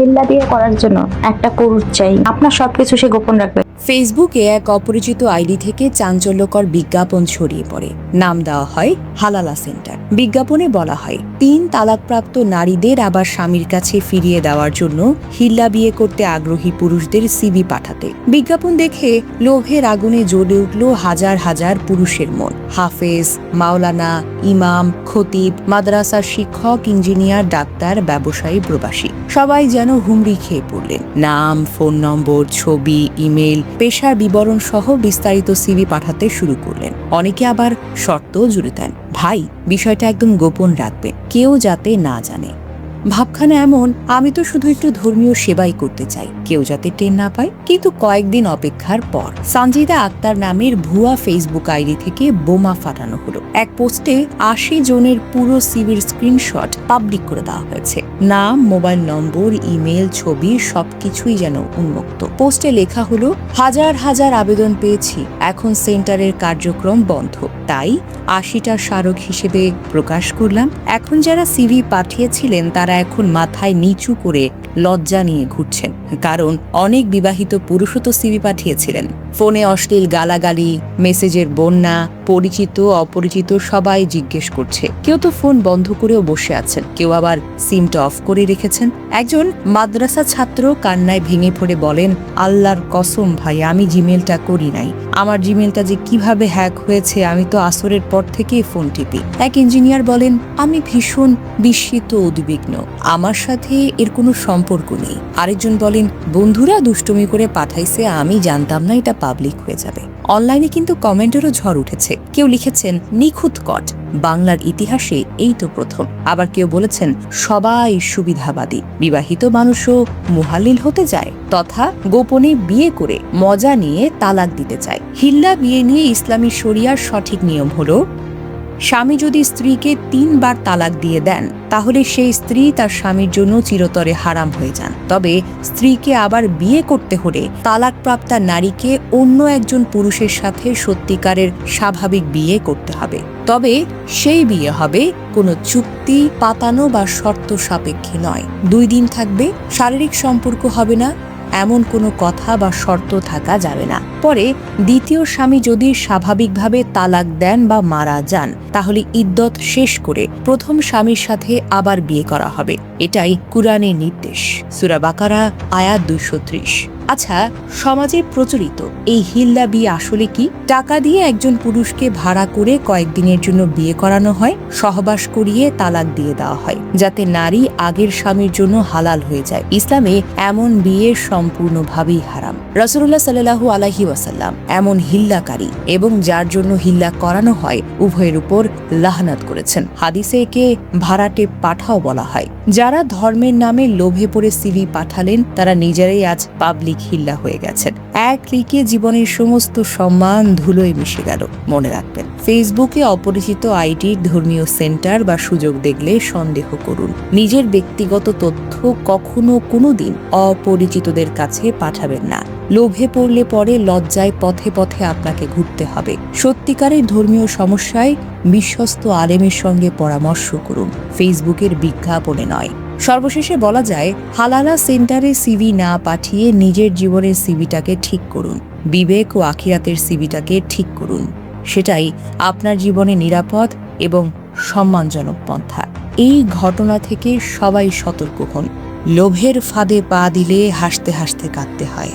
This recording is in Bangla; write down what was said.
হিল্লা বিয়ে করার জন্য একটা পুরুষ চাই, আপনার সবকিছু সে গোপন রাখবে। ফেসবুকে এক অপরিচিত আইডি থেকে চাঞ্চল্যকর বিজ্ঞাপন ছড়িয়ে পড়ে। নাম দেওয়া হয় হালালা সেন্টার। বিজ্ঞাপনে বলা হয় 3 তালাকপ্রাপ্ত নারীদের আবার স্বামীর কাছে ফিরিয়ে দেওয়ার জন্য হিল্লা বিয়ে করতে আগ্রহী পুরুষদের সিভি পাঠাতে। বিজ্ঞাপন দেখে লোভের আগুনে জ্বলে উঠল হাজার হাজার পুরুষের মন। হাফেজ, মাওলানা, ইমাম, খতিব, মাদ্রাসার শিক্ষক, ইঞ্জিনিয়ার, ডাক্তার, ব্যবসায়ী, প্রবাসী সবাই যেন হুমড়ি খেয়ে পড়লেন। নাম, ফোন নম্বর, ছবি, ইমেল, পেশার বিবরণ সহ বিস্তারিত সিভি পাঠাতে শুরু করলেন। অনেকে আবার শর্তও জুড়ে দেন, ভাই বিষয়টা একদম গোপন রাখবে, কেউ যাতে না জানে। ভাবখানা এমন, আমি তো শুধু একটু ধর্মীয় সেবাই করতে চাই, কেউ যাতে টের না পায়। কিন্তু কয়েকদিন অপেক্ষার পর সানজিদা আক্তার নামের ভুয়া ফেসবুক আইডি থেকে বোমা ফাটানো হলো। এক পোস্টে 80 জনের পুরো সিভির স্ক্রিনশট পাবলিক করে দেওয়া হয়েছে। নাম, মোবাইল নম্বর, ইমেল, ছবি সবকিছুই যেন উন্মুক্ত। পোস্টে লেখা হলো, হাজার হাজার আবেদন পেয়েছি, এখন সেন্টারের কার্যক্রম বন্ধ, তাই 80টা স্মারক হিসেবে প্রকাশ করলাম। এখন যারা সিভি পাঠিয়েছিলেন তারা এখন মাথায় নিচু করে লজ্জা নিয়ে ঘুরছেন, কারণ অনেক বিবাহিত পুরুষও তো সিভি পাঠিয়েছিলেন। ফোনে অশ্লীল গালাগালি, মেসেজের বন্যা, পরিচিত অপরিচিত সবাই জিজ্ঞেস করছে। কেউ তো ফোন বন্ধ করেও বসে আছেন, কেউ আবার সিমটা অফ করে রেখেছেন। একজন মাদ্রাসা ছাত্র কান্নায় ভেঙে পড়ে বলেন, আল্লাহর কসম ভাই, আমি জিমেলটা করি নাই, আমার জিমেলটা যে কিভাবে হ্যাক হয়েছে, আমি তো আসরের পর থেকেই ফোন টিপি। এক ইঞ্জিনিয়ার বলেন, আমি ভীষণ বিস্মিত, উদ্বিগ্ন, আমার সাথে এর কোনো সম্পর্ক নেই। আরেকজন বলেন, বন্ধুরা দুষ্টুমি করে পাঠাইছে, আমি জানতাম না এটা পাবলিক হয়ে যাবে। অনলাইনে কিন্তু কমেন্টেরও ঝড় উঠেছে। কেউ লিখেছেন, নিখুঁত কট, বাংলার ইতিহাসে এই তো প্রথম। আবার কেউ বলেছেন, সবাই সুবিধাবাদী, বিবাহিত মানুষও মুহাল্লিল হতে যায়, তথা গোপনে বিয়ে করে মজা নিয়ে তালাক দিতে চায়। হিল্লা বিয়ে নিয়ে ইসলামী শরিয়ার সঠিক নিয়ম হলো, স্বামী যদি স্ত্রীকে 3 বার তালাক দিয়ে দেন, তাহলে সেই স্ত্রী তার স্বামীর জন্য চিরতরে হারাম হয়ে যান। তবে স্ত্রীকে আবার বিয়ে করতে হলে তালাকপ্রাপ্তা নারীকে অন্য একজন পুরুষের সাথে সত্যিকারের স্বাভাবিক বিয়ে করতে হবে। তবে সেই বিয়ে হবে কোনো চুক্তি পাতানো বা শর্ত সাপেক্ষে নয়। 2 দিন থাকবে, শারীরিক সম্পর্ক হবে না, এমন কোনো কথা বা শর্ত থাকা যাবে না। পরে দ্বিতীয় স্বামী যদি স্বাভাবিকভাবে তালাক দেন বা মারা যান, তাহলে ইদ্যত শেষ করে প্রথম স্বামীর সাথে আবার বিয়ে করা হবে। এটাই কুরআনের নির্দেশ। সূরা বাকারা আয়াত 230। আচ্ছা, সমাজে প্রচলিত এই হিল্লা বিয়ে আসলে কি? টাকা দিয়ে একজন পুরুষকে ভাড়া করে কয়েকদিনের জন্য বিয়ে করানো হয়, সহবাস করিয়ে তালাক দিয়ে দেওয়া হয়, যাতে নারী আগের স্বামীর জন্য হালাল হয়ে যায়। ইসলামে এমন বিয়ে সম্পূর্ণভাবেই হারাম। রাসূলুল্লাহ সাল্লাল্লাহু আলাইহি ওয়াসাল্লাম এমন হিল্লাকারী এবং যার জন্য হিল্লা করানো হয় উভয়ের উপর লাহনাত করেছেন। হাদিসে একে ভাড়াটে পাঠাও বলা হয়। যারা ধর্মের নামে লোভে পড়ে সিভি পাঠালেন, তারা নিজেরাই আজ পাবলিক হিল্লা হয়ে গেছেন। এক ক্লিকে জীবনের সমস্ত সম্মান ধুলোয় মিশে গেল। মনে রাখবেন, ফেসবুকে অপরিচিত আইডির ধর্মীয় সেন্টার বা সুযোগ দেখলে সন্দেহ করুন। নিজের ব্যক্তিগত তথ্য কখনো কোনোদিন অপরিচিতদের কাছে পাঠাবেন না। লোভে পড়লে পরে লজ্জায় পথে পথে আপনাকে ঘুরতে হবে। সত্যিকারের ধর্মীয় সমস্যায় বিশ্বস্ত আলেমের সঙ্গে পরামর্শ করুন, ফেসবুকের বিজ্ঞাপনে নয়। সর্বশেষে বলা যায়, হালালা সেন্টারে সিভি না পাঠিয়ে নিজের জীবনের সিভিটাকে ঠিক করুন, বিবেক ও আখিরাতের সিভিটাকে ঠিক করুন। সেটাই আপনার জীবনে নিরাপদ এবং সম্মানজনক পন্থা। এই ঘটনা থেকে সবাই সতর্ক হন। লোভের ফাঁদে পা দিলে হাসতে হাসতে কাঁদতে হয়।